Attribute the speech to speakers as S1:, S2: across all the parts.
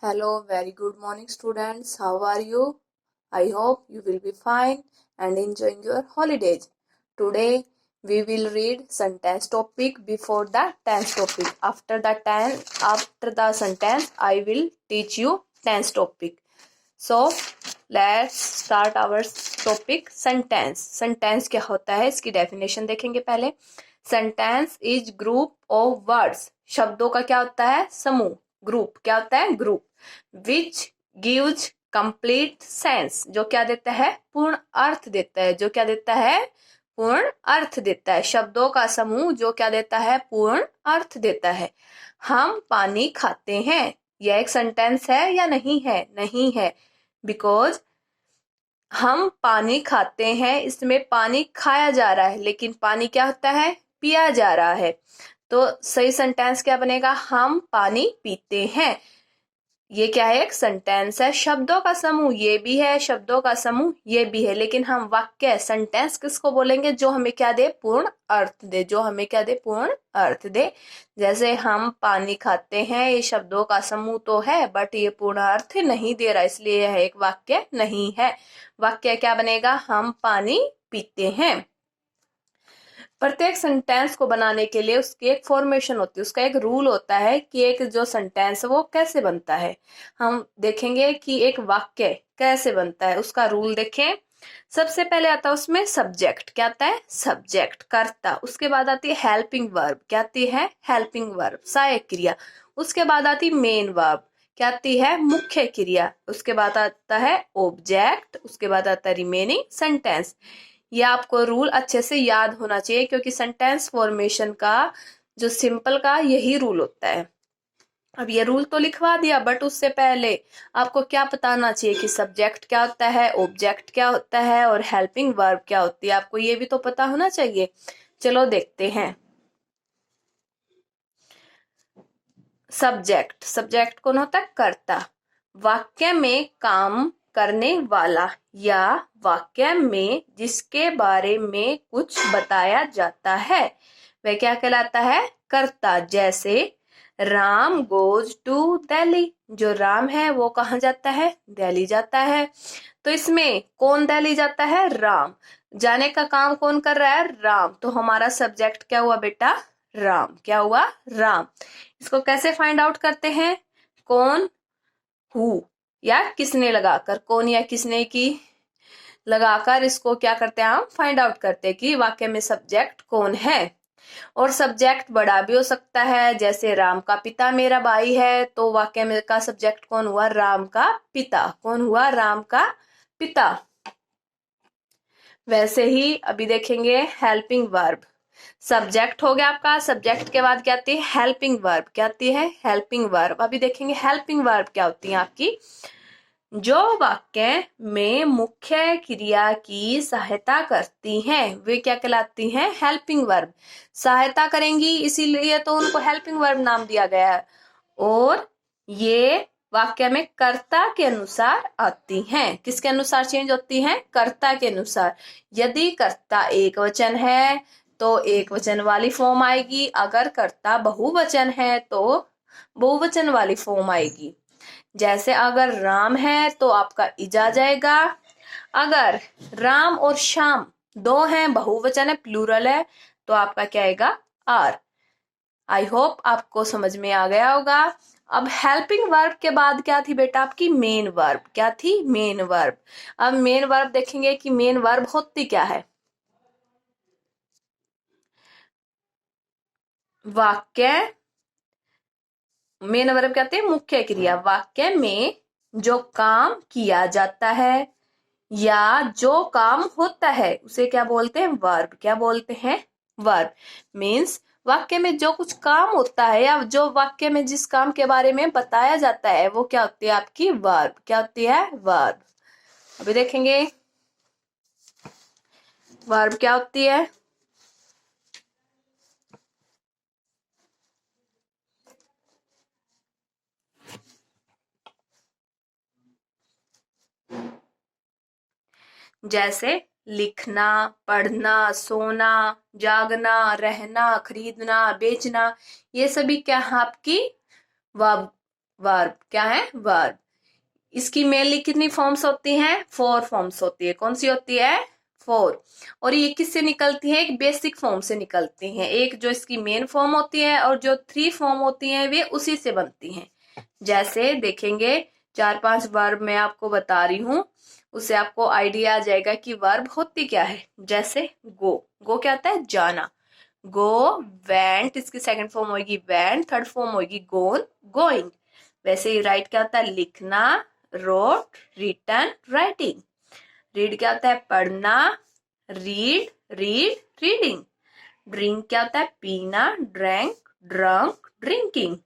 S1: Hello, very good morning, students. How are you? I hope you will be fine and enjoying your holidays. Today, we will read sentence topic before the tense topic. After the sentence, I will teach you tense topic. So, let's start our topic sentence. Sentence क्या होता है इसकी definition देखेंगे पहले. Sentence is group of words. शब्दों का क्या होता है? समूह. Group क्या होता है? Group. Which gives complete sense. जो क्या देता है? पूर्ण अर्थ देता है. जो क्या देता है? पूर्ण अर्थ देता है. शब्दों का समूह जो क्या देता है? पूर्ण अर्थ देता है. हम पानी खाते हैं. यह एक सेंटेंस है या नहीं है? नहीं है. बिकॉज हम पानी खाते हैं, इसमें पानी खाया जा रहा है, लेकिन पानी क्या होता है? पिया जा रहा है. तो सही सेंटेंस क्या बनेगा? हम पानी पीते हैं. ये क्या है? एक सेंटेंस है. शब्दों का समूह ये भी है, शब्दों का समूह ये भी है, लेकिन हम वाक्य सेंटेंस किसको बोलेंगे? जो हमें क्या दे? पूर्ण अर्थ दे. जो हमें क्या दे? पूर्ण अर्थ दे. जैसे हम पानी खाते हैं, ये शब्दों का समूह तो है, बट ये पूर्ण अर्थ नहीं दे रहा, इसलिए यह एक वाक्य नहीं है. वाक्य क्या बनेगा? हम पानी पीते हैं. प्रत्येक सेंटेंस को बनाने के लिए उसकी एक फॉर्मेशन होती है, उसका एक रूल होता है कि एक जो सेंटेंस है वो कैसे बनता है. हम देखेंगे कि एक वाक्य कैसे बनता है, उसका रूल देखें. सबसे पहले आता है उसमें सब्जेक्ट. क्या आता है? सब्जेक्ट, कर्ता. उसके बाद आती है हेल्पिंग वर्ब. क्या आती है? हेल्पिंग वर्ब, सहायक क्रिया. उसके बाद आती मेन वर्ब. क्या आती है? मुख्य क्रिया. उसके बाद आता है ऑब्जेक्ट. उसके बाद आता है रिमेनिंग सेंटेंस. ये आपको रूल अच्छे से याद होना चाहिए, क्योंकि सेंटेंस फॉर्मेशन का जो सिंपल का यही रूल होता है. अब ये रूल तो लिखवा दिया, बट उससे पहले आपको क्या बताना चाहिए कि सब्जेक्ट क्या होता है, ऑब्जेक्ट क्या होता है और हेल्पिंग वर्ब क्या होती है. आपको ये भी तो पता होना चाहिए. चलो देखते हैं. सब्जेक्ट. सब्जेक्ट कौन होता है? कर्ता. वाक्य में काम करने वाला या वाक्य में जिसके बारे में कुछ बताया जाता है वह क्या कहलाता है? कर्ता. जैसे राम गोज टू दिल्ली. जो राम है वो कहाँ जाता है? दिल्ली जाता है. तो इसमें कौन दिल्ली जाता है? राम. जाने का काम कौन कर रहा है? राम. तो हमारा सब्जेक्ट क्या हुआ बेटा? राम. क्या हुआ? राम. इसको कैसे फाइंड आउट करते हैं? कौन, हु या किसने लगाकर, कौन या किसने की लगाकर इसको क्या करते हैं? हम फाइंड आउट करते हैं कि वाक्य में सब्जेक्ट कौन है. और सब्जेक्ट बड़ा भी हो सकता है. जैसे राम का पिता मेरा भाई है, तो वाक्य में का सब्जेक्ट कौन हुआ? राम का पिता. कौन हुआ? राम का पिता. वैसे ही अभी देखेंगे हेल्पिंग वर्ब. सब्जेक्ट हो गया आपका. सब्जेक्ट के बाद क्या आती है? Helping verb. क्या आती है? Helping verb. अभी देखेंगे हेल्पिंग वर्ब क्या होती है आपकी. जो वाक्य में मुख्य क्रिया की सहायता करती हैं वे क्या कहलाती हैं? Helping verb. सहायता करेंगी, इसीलिए तो उनको हेल्पिंग वर्ब नाम दिया गया है. और ये वाक्य में कर्ता के अनुसार आती हैं. किसके अनुसार चेंज होती हैं? कर्ता के अनुसार. यदि कर्ता एक वचन है तो एक वचन वाली फॉर्म आएगी. अगर कर्ता बहुवचन है तो बहुवचन वाली फॉर्म आएगी. जैसे अगर राम है तो आपका इजा जाएगा. अगर राम और श्याम दो हैं, बहुवचन है, प्लूरल है, तो आपका क्या आएगा? आर. आई होप आपको समझ में आ गया होगा. अब हेल्पिंग वर्ब के बाद क्या थी बेटा आपकी? Main verb. क्या थी? Main verb. अब मेन वर्ब देखेंगे कि मेन वर्ब होती क्या है. वाक्य मेन वर्ब कहते हैं मुख्य क्रिया. वाक्य में जो काम किया जाता है या जो काम होता है उसे क्या बोलते हैं? वर्ब. क्या बोलते हैं? वर्ब. मीन्स वाक्य में जो कुछ काम होता है या जो वाक्य में जिस काम के बारे में बताया जाता है वो क्या होती है आपकी? वर्ब. क्या होती है? वर्ब. अभी देखेंगे वर्ब क्या होती है. जैसे लिखना, पढ़ना, सोना, जागना, रहना, खरीदना, बेचना, ये सभी क्या है आपकी? वर्ब। क्या है? वर्ब। इसकी मेनली कितनी फॉर्म्स होती हैं? 4 फॉर्म्स होती है। कौन सी होती है? 4। और ये किससे निकलती है? एक बेसिक फॉर्म से निकलती हैं। एक जो इसकी मेन फॉर्म होती है और जो 3 फॉर्म होती हैं वे उसी से बनती हैं। जैसे देखेंगे 4-5 वर्ब मैं आपको बता रही हूँ, उससे आपको आइडिया आ जाएगा कि वर्ब होती क्या है। जैसे गो, गो क्या होता है? जाना। गो, वेंट, इसकी सेकंड फॉर्म होगी वेंट, थर्ड फॉर्म होगी गोन, गोइंग। वैसे ही राइट क्या होता है? लिखना, रोट, रिटन, राइटिंग। रीड क्या होता है? पढ़ना, रीड, रीड, रीडिंग। ड्रिंक क्या होता है? पीना, ड्रैंक, ड्रंक, ड्रिंकिंग।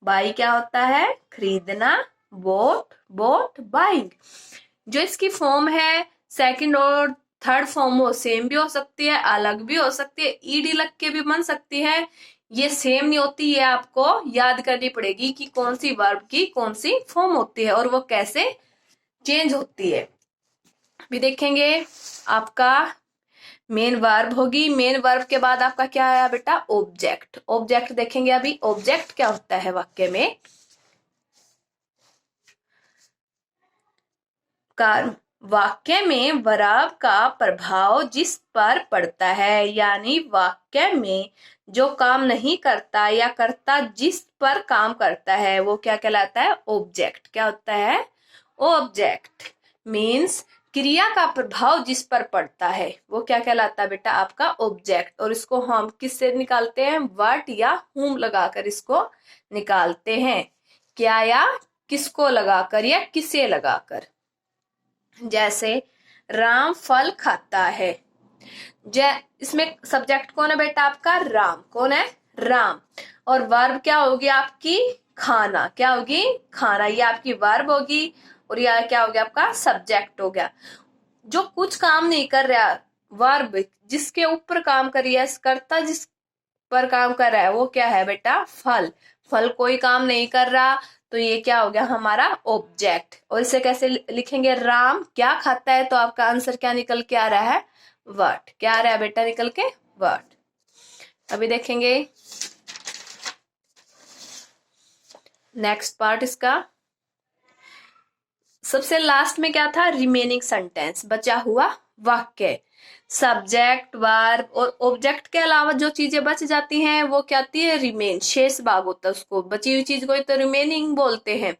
S1: बाई क्या होता है? खरीदना, बोट, बोट, बाइंग। जो इसकी फॉर्म है सेकंड और थर्ड फॉर्म वो सेम भी हो सकती है, अलग भी हो सकती है, ईडी लग के भी बन सकती है। ये सेम नहीं होती, ये आपको याद करनी पड़ेगी कि कौन सी वर्ब की कौन सी फॉर्म होती है और वो कैसे चेंज होती है। भी देखेंगे आपका मेन वर्ब होगी, मेन वर्ब के बाद आपका क्या आया बेटा? ऑब्जेक्ट। ऑब्जेक्ट देखेंगे अभी। ऑब्जेक्ट क्या होता है वाक्य में? कर्म। वाक्य में वर्ब का प्रभाव जिस पर पड़ता है, यानी वाक्य में जो काम नहीं करता या करता जिस पर काम करता है वो क्या कहलाता है? ऑब्जेक्ट। क्या होता है? ऑब्जेक्ट मीन्स क्रिया का प्रभाव जिस पर पड़ता है वो क्या कहलाता है बेटा? आपका ऑब्जेक्ट। और इसको हम किससे निकालते हैं? व्हाट या हुम लगाकर इसको निकालते हैं। क्या या किसको लगाकर या किसे लगाकर। जैसे राम फल खाता है। इसमें सब्जेक्ट कौन है बेटा? आपका राम। कौन है? राम। और वर्ब क्या होगी आपकी? खाना। क्या होगी? खाना। ये आपकी वर्ब होगी और यह क्या हो गया? आपका सब्जेक्ट हो गया। जो कुछ काम नहीं कर रहा, वर्ब जिसके ऊपर काम कर रही है, कर्ता जिस पर काम कर रहा है वो क्या है बेटा? फल। फल कोई काम नहीं कर रहा तो ये क्या हो गया? हमारा ऑब्जेक्ट। और इसे कैसे लिखेंगे? राम क्या खाता है, तो आपका आंसर क्या निकल के आ रहा है? व्हाट। क्या आ रहा है बेटा निकल के? व्हाट। अभी देखेंगे नेक्स्ट पार्ट इसका। सबसे लास्ट में क्या था? रिमेनिंग सेंटेंस, बचा हुआ वाक्य। सब्जेक्ट, वर्ब और ऑब्जेक्ट के अलावा जो चीजें बच जाती हैं वो क्या आती है? रिमेन। शेष भाग होता है, उसको बची हुई चीज को तो रिमेनिंग बोलते हैं।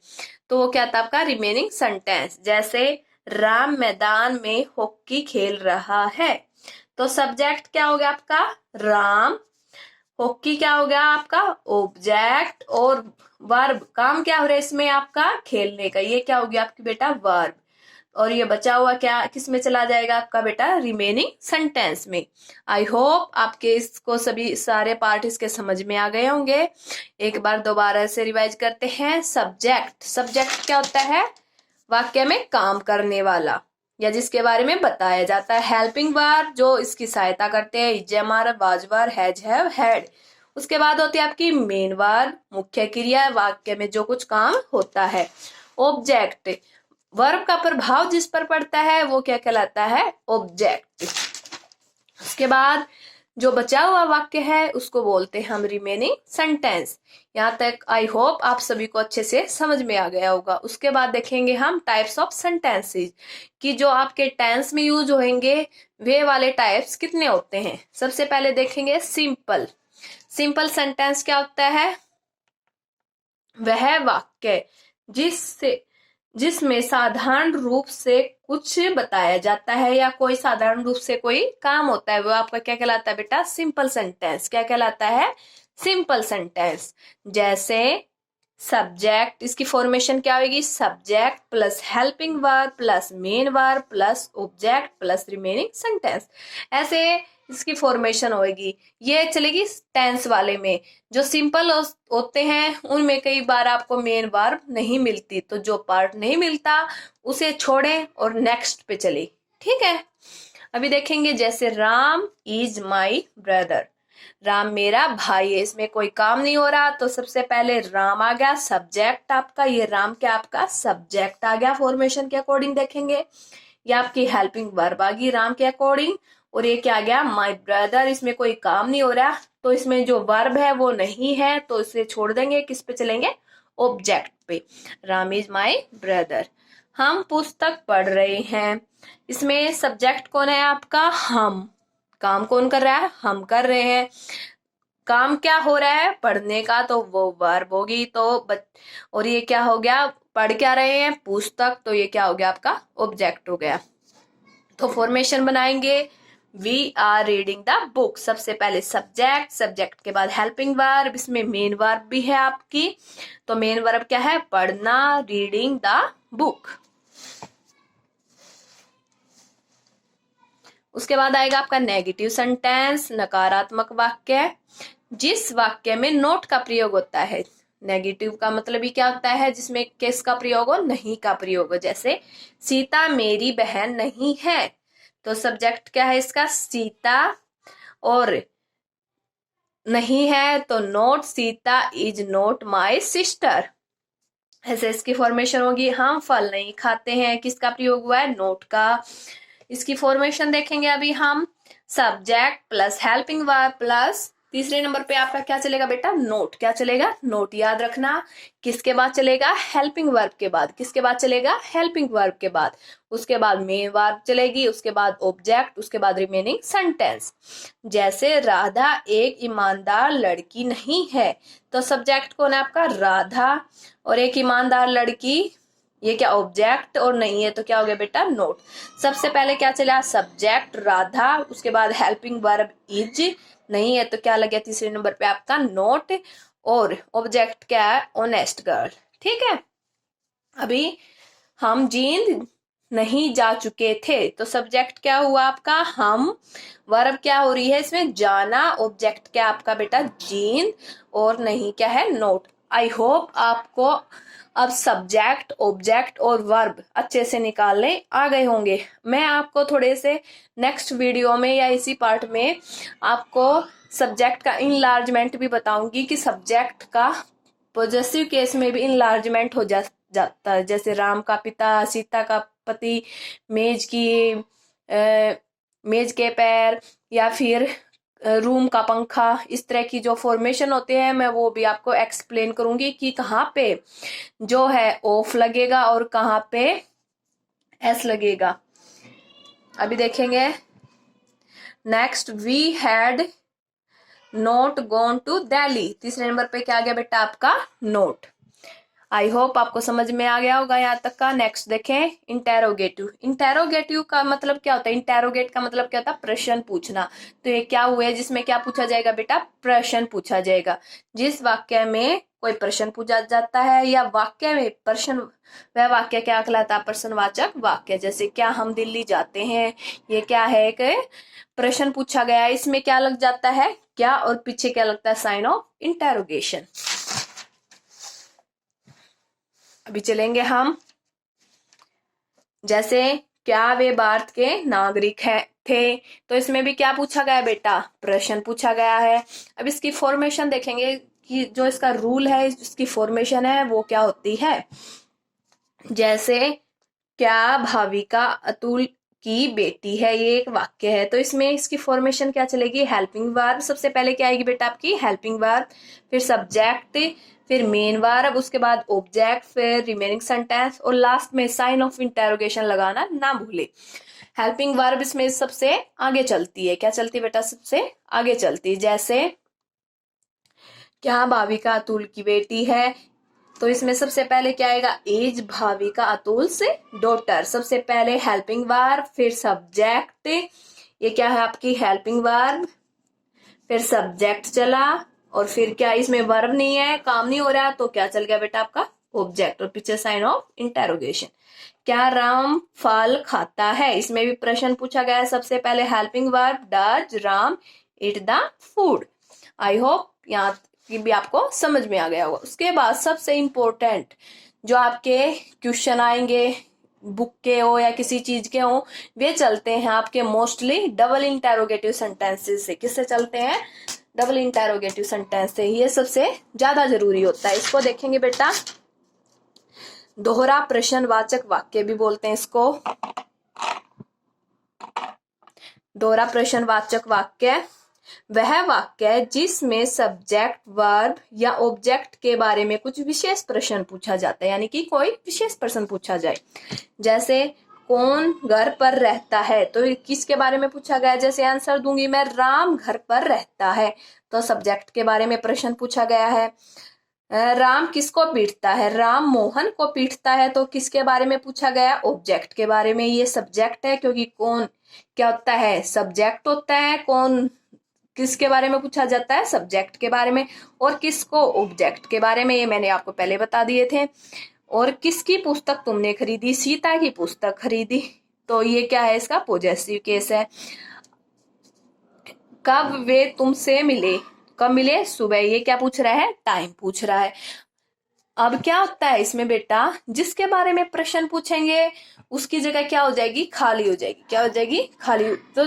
S1: तो वो क्या था आपका? Remaining sentence. जैसे राम मैदान में हॉकी खेल रहा है, तो सब्जेक्ट क्या हो गया आपका? राम। हॉकी क्या हो गया आपका? ऑब्जेक्ट। और वर्ब काम क्या हो रहा है इसमें आपका? खेलने का। ये क्या हो गया आपकी बेटा? वर्ब। और ये बचा हुआ क्या किस में चला जाएगा आपका बेटा? रिमेनिंग सेंटेंस में। आई होप आपके इसको सभी सारे पार्ट इसके समझ में आ गए होंगे। एक बार दोबारा से रिवाइज करते हैं। सब्जेक्ट। सब्जेक्ट क्या होता है? वाक्य में काम करने वाला या जिसके बारे में बताया जाता है। हेल्पिंग वर्ब जो इसकी सहायता करते हैं, इजमार, बाजवार, हैज, हैव, हैड। उसके बाद होती है आपकी मेन वर्ब, मुख्य क्रिया, वाक्य में जो कुछ काम होता है। ऑब्जेक्ट वर्ब का प्रभाव जिस पर पड़ता है वो क्या कहलाता है? ऑब्जेक्ट। उसके बाद जो बचा हुआ वाक्य है उसको बोलते हैं हम रिमेनिंग सेंटेंस। यहाँ तक आई होप आप सभी को अच्छे से समझ में आ गया होगा। उसके बाद देखेंगे हम टाइप्स ऑफ सेंटेंसेस कि जो आपके टेंस में यूज होंगे वे वाले टाइप्स कितने होते हैं। सबसे पहले देखेंगे सिंपल। सिंपल सेंटेंस क्या होता है? वह वाक्य जिसमें साधारण रूप से कुछ बताया जाता है या कोई साधारण रूप से कोई काम होता है वो आपका क्या कहलाता है बेटा? Simple sentence. क्या कहलाता है? Simple sentence. जैसे सब्जेक्ट, इसकी फॉर्मेशन क्या होगी? Subject plus helping verb plus main verb plus object plus remaining sentence. ऐसे इसकी फॉर्मेशन होगी। ये चलेगी टेंस वाले में। जो सिंपल होते हैं उनमें कई बार आपको मेन वर्ब नहीं मिलती, तो जो पार्ट नहीं मिलता उसे छोड़ें और नेक्स्ट पे चले। ठीक है। अभी देखेंगे जैसे Ram is my brother. Ram मेरा भाई है। इसमें कोई काम नहीं हो रहा तो सबसे पहले राम आ गया सब्जेक्ट आपका। ये राम क्या आपका? सब्जेक्ट आ गया। फॉर्मेशन के अकॉर्डिंग देखेंगे ये आपकी हेल्पिंग वर्ब आ गई राम के अकॉर्डिंग। और ये क्या आ गया? My brother. इसमें कोई काम नहीं हो रहा तो इसमें जो वर्ब है वो नहीं है तो इसे छोड़ देंगे। किस पे चलेंगे? ऑब्जेक्ट पे। Ram is my brother. हम पुस्तक पढ़ रहे हैं। इसमें सब्जेक्ट कौन है आपका? हम। काम कौन कर रहा है? हम कर रहे हैं। काम क्या हो रहा है? पढ़ने का, तो वो वर्ब होगी। तो और ये क्या हो गया? पढ़ क्या रहे हैं? पुस्तक। तो ये क्या हो गया आपका? ऑब्जेक्ट हो गया। तो फॉर्मेशन बनाएंगे। We are reading the book. सबसे पहले सब्जेक्ट, सब्जेक्ट के बाद हेल्पिंग वर्ब, इसमें मेन वर्ब भी है आपकी। तो मेन वर्ब क्या है? पढ़ना, रीडिंग द बुक। उसके बाद आएगा आपका नेगेटिव सेंटेंस, नकारात्मक वाक्य। जिस वाक्य में नोट का प्रयोग होता है। नेगेटिव का मतलब ही क्या होता है? जिसमें किस का प्रयोग हो? नहीं का प्रयोग हो। जैसे सीता मेरी बहन नहीं है। तो सब्जेक्ट क्या है इसका? सीता। और नहीं है तो note, Sita is note my sister. ऐसे इसकी फॉर्मेशन होगी। हम फल नहीं खाते हैं। किसका प्रयोग हुआ है? नोट का। इसकी फॉर्मेशन देखेंगे अभी हम। Subject plus helping verb plus तीसरे नंबर पे आपका क्या चलेगा बेटा? नोट। क्या चलेगा? नोट। याद रखना। किसके बाद चलेगा? हेल्पिंग वर्ब के बाद। किसके बाद चलेगा? हेल्पिंग वर्ब के बाद। उसके बाद मेन वर्ब चलेगी, उसके बाद ऑब्जेक्ट, उसके बाद रिमेनिंग सेंटेंस। जैसे राधा एक ईमानदार लड़की नहीं है। तो सब्जेक्ट कौन है आपका? राधा। और एक ईमानदार लड़की, ये क्या? ऑब्जेक्ट। और नहीं है तो क्या हो गया बेटा? नोट। सबसे पहले क्या चला? सब्जेक्ट राधा, उसके बाद हेल्पिंग वर्ब इज, नहीं है तो क्या लग गया तीसरे नंबर पे आपका? नोट। और ऑब्जेक्ट क्या है? Honest girl. ठीक है। अभी हम जींद नहीं जा चुके थे। तो सब्जेक्ट क्या हुआ आपका? हम। वर्ब क्या हो रही है इसमें? जाना। ऑब्जेक्ट क्या आपका बेटा? जींद। और नहीं क्या है? नोट। आई होप आपको अब सब्जेक्ट, ऑब्जेक्ट और वर्ब अच्छे से निकालने आ गए होंगे। मैं आपको थोड़े से नेक्स्ट वीडियो में या इसी पार्ट में आपको सब्जेक्ट का इनलार्जमेंट भी बताऊंगी कि सब्जेक्ट का पॉजेसिव केस में भी इनलार्जमेंट हो जाता है। जैसे राम का पिता, सीता का पति, मेज की मेज के पैर, या फिर रूम का पंखा। इस तरह की जो फॉर्मेशन होते हैं मैं वो भी आपको एक्सप्लेन करूंगी कि कहाँ पे जो है ऑफ लगेगा और कहाँ पे एस लगेगा। अभी देखेंगे। Next, we had not gone to Delhi. तीसरे नंबर पे क्या आ गया बेटा आपका? नोट। आई होप आपको समझ में आ गया होगा यहाँ तक का। नेक्स्ट देखें, इंटेरोगेटिव। इंटेरोगेटिव का मतलब क्या होता है? इंटेरोगेट का मतलब क्या होता है? प्रश्न पूछना। तो ये क्या हुआ है जिसमें क्या पूछा जाएगा बेटा? प्रश्न पूछा जाएगा। जिस वाक्य में कोई प्रश्न पूछा जाता है या वाक्य में प्रश्न, वह वाक्य क्या कहलाता है? प्रश्नवाचक वाक्य। जैसे क्या हम दिल्ली जाते हैं, ये क्या है? कि प्रश्न पूछा गया है। इसमें क्या लग जाता है? क्या, और पीछे क्या लगता है? Sign of interrogation. अभी चलेंगे हम। जैसे क्या वे भारत के नागरिक है थे। तो इसमें भी क्या पूछा गया बेटा? प्रश्न पूछा गया है। अब इसकी फॉर्मेशन देखेंगे कि जो इसका रूल है, इसकी फॉर्मेशन है वो क्या होती है। जैसे क्या भाविका अतुल की बेटी है, ये एक वाक्य है। तो इसमें इसकी फॉर्मेशन क्या चलेगी? Helping verb. सबसे पहले क्या आएगी बेटा आपकी? हेल्पिंग वर्ब, फिर सब्जेक्ट, फिर मेन वर्ब, उसके बाद ऑब्जेक्ट, फिर रिमेनिंग सेंटेंस, और लास्ट में साइन ऑफ इंटेरोगेशन लगाना ना भूले। हेल्पिंग वर्ब इसमें सबसे आगे चलती है। क्या चलती है बेटा? सबसे आगे चलती है। जैसे क्या भाविका अतुल की बेटी है। तो इसमें सबसे पहले क्या आएगा? इज भाविका अतुल से डॉटर। सबसे पहले हेल्पिंग वर्ब, फिर सब्जेक्ट, ये क्या है आपकी? हेल्पिंग वर्ब, फिर सब्जेक्ट चला, और फिर क्या इसमें वर्ब नहीं है, काम नहीं हो रहा, तो क्या चल गया बेटा आपका? ऑब्जेक्ट, और पीछे साइन ऑफ इंटेरोगेशन। क्या राम फल खाता है? इसमें भी प्रश्न पूछा गया है। सबसे पहले helping verb, does Ram eat the food. I hope यहाँ की भी आपको समझ में आ गया होगा। उसके बाद सबसे इंपॉर्टेंट जो आपके क्वेश्चन आएंगे, बुक के हो या किसी चीज के हो, वे चलते हैं आपके मोस्टली डबल इंटेरोगेटिव सेंटेंसेस से। किससे चलते हैं? डबल इंटेरोगेटिव सेंटेंस से। ये सबसे ज्यादा जरूरी होता है। इसको देखेंगे बेटा, दोहरा प्रश्नवाचक वाक्य भी बोलते हैं इसको। दोहरा प्रश्नवाचक वाक्य वह वाक्य जिसमें सब्जेक्ट वर्ब या ऑब्जेक्ट के बारे में कुछ विशेष प्रश्न पूछा जाता है, यानी कि कोई विशेष प्रश्न पूछा जाए। जैसे कौन घर पर रहता है, तो किसके बारे में पूछा गया। जैसे आंसर दूंगी मैं, राम घर पर रहता है, तो सब्जेक्ट के बारे में प्रश्न पूछा गया है। राम किसको पीटता है, राम मोहन को पीटता है, तो किसके बारे में पूछा गया, ऑब्जेक्ट के बारे में। ये सब्जेक्ट है क्योंकि कौन क्या होता है, सब्जेक्ट होता है। कौन किसके बारे में पूछा जाता है, सब्जेक्ट के बारे में, और किसको, ऑब्जेक्ट के बारे में। ये मैंने आपको पहले बता दिए थे। और किसकी पुस्तक तुमने खरीदी, सीता की पुस्तक खरीदी, तो ये क्या है, इसका पॉजेसिव केस है। कब वे तुमसे मिले, कब मिले, सुबह, ये क्या पूछ रहा है, टाइम पूछ रहा है। अब क्या होता है इसमें बेटा, जिसके बारे में प्रश्न पूछेंगे उसकी जगह क्या हो जाएगी, खाली हो जाएगी। क्या हो जाएगी, खाली। तो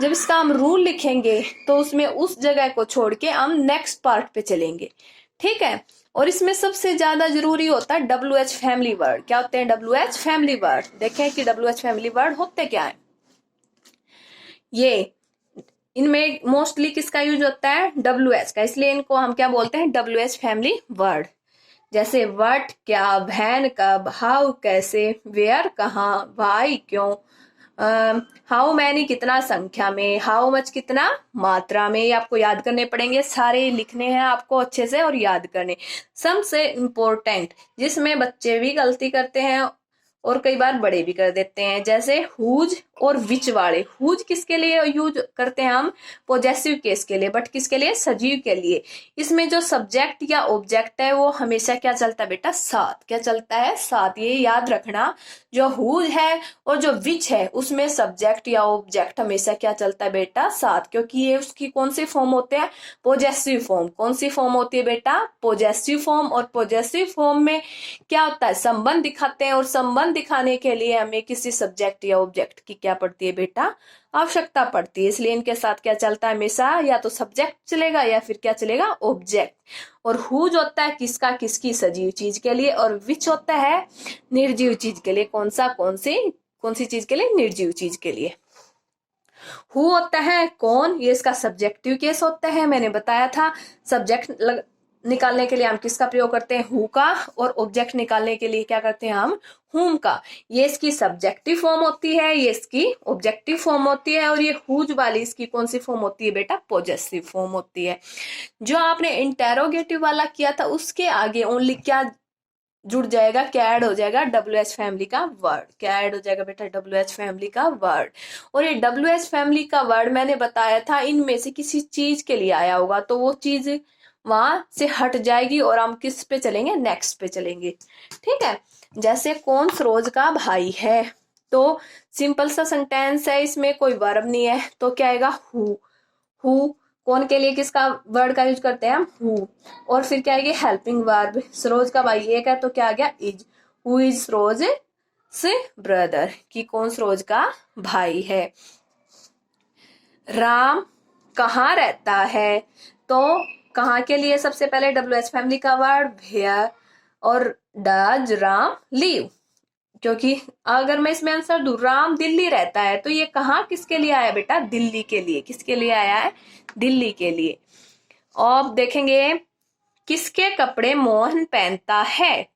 S1: जब इसका हम रूल लिखेंगे तो उसमें उस जगह को छोड़ के हम नेक्स्ट पार्ट पे चलेंगे, ठीक है। और इसमें सबसे ज्यादा जरूरी होता है WH फैमिली वर्ड। क्या होते हैं WH फैमिली वर्ड, देखें कि WH फैमिली वर्ड होते क्या है। ये इनमें मोस्टली किसका यूज होता है, WH का, इसलिए इनको हम क्या बोलते हैं, WH फैमिली वर्ड। जैसे व्हाट क्या, वैन कब, हाउ कैसे, वेयर कहाँ, वाई क्यों, हाउ मैनी कितना संख्या में, हाउ मच कितना मात्रा में। ये आपको याद करने पड़ेंगे, सारे लिखने हैं आपको अच्छे से और याद करने। सबसे इम्पोर्टेंट जिसमें बच्चे भी गलती करते हैं और कई बार बड़े भी कर देते हैं, जैसे हुज और विच वाले। हुज किसके लिए यूज करते हैं हम, पॉजेसिव केस के लिए, बट किसके लिए, सजीव के लिए। इसमें जो सब्जेक्ट या ऑब्जेक्ट है वो हमेशा क्या चलता है बेटा, साथ। क्या चलता है, साथ। ये याद रखना, जो हुज है और जो विच है उसमें सब्जेक्ट या ऑब्जेक्ट हमेशा क्या चलता है बेटा, साथ, क्योंकि ये उसकी कौन सी फॉर्म होते हैं, पॉजेसिव फॉर्म। कौन सी फॉर्म होती है बेटा, पॉजेसिव फॉर्म। और पॉजेसिव फॉर्म में क्या होता है, संबंध दिखाते हैं, और संबंध दिखाने के लिए हमें किसी सब्जेक्ट या ऑब्जेक्ट की क्या पड़ती है बेटा, आवश्यकता पड़ती है। इसलिए इनके साथ क्या चलता है हमेशा, या तो सब्जेक्ट चलेगा या फिर क्या चलेगा, ऑब्जेक्ट। और हुज होता है किसका, किसकी, सजीव चीज के लिए। और विच होता है निर्जीव चीज के लिए। कौन सी चीज के लिए, निर्जीव चीज के लिए। हु होता है कौन, ये इसका सब्जेक्टिव केस होता है, मैंने बताया था। सब्जेक्ट निकालने के लिए हम किसका प्रयोग करते हैं, हु का, और ऑब्जेक्ट निकालने के लिए क्या करते हैं हम, हुम का। ये इसकी सब्जेक्टिव फॉर्म होती है, ये इसकी ऑब्जेक्टिव फॉर्म होती है, और ये हुज वाली इसकी कौन सी फॉर्म होती है बेटा, पॉजेसिव फॉर्म होती है। जो आपने इंटेरोगेटिव वाला किया था उसके आगे ओनली क्या जुड़ जाएगा, क्या ऐड हो जाएगा, WH फैमिली का वर्ड। क्या ऐड हो जाएगा बेटा, WH फैमिली का वर्ड। और ये WH फैमिली का वर्ड मैंने बताया था इनमें से किसी चीज के लिए आया होगा तो वो चीज वहां से हट जाएगी और हम किस पे चलेंगे, नेक्स्ट पे चलेंगे, ठीक है। जैसे कौन सरोज का भाई है, तो सिंपल सा सेंटेंस है, इसमें कोई वर्ब नहीं है, तो क्या आएगा, हु। कौन के लिए किसका वर्ड का यूज करते हैं हम, हु। और फिर क्या आएगी, हेल्पिंग वर्ब। सरोज का भाई एक है तो क्या आ गया, इज। हु इज सरोज से ब्रदर, कि कौन सरोज का भाई है। राम कहाँ रहता है, तो कहाँ के लिए सबसे पहले WH फैमिली का वर्ड वेयर। और डज राम लिव, क्योंकि अगर मैं इसमें आंसर दूं राम दिल्ली रहता है, तो ये कहाँ किसके लिए आया बेटा, दिल्ली के लिए। किसके लिए आया है, दिल्ली के लिए। अब देखेंगे किसके कपड़े मोहन पहनता है।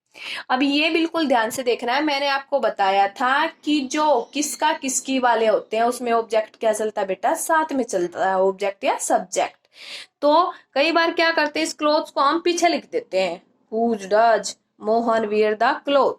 S1: अब ये बिल्कुल ध्यान से देखना है, मैंने आपको बताया था कि जो किसका किसकी वाले होते हैं उसमें ऑब्जेक्ट क्या चलता है बेटा, साथ में चलता है, ऑब्जेक्ट या सब्जेक्ट। तो कई बार क्या करते हैं, इस क्लोथ्स को हम पीछे लिख देते हैं, whose does Mohan wear the cloth.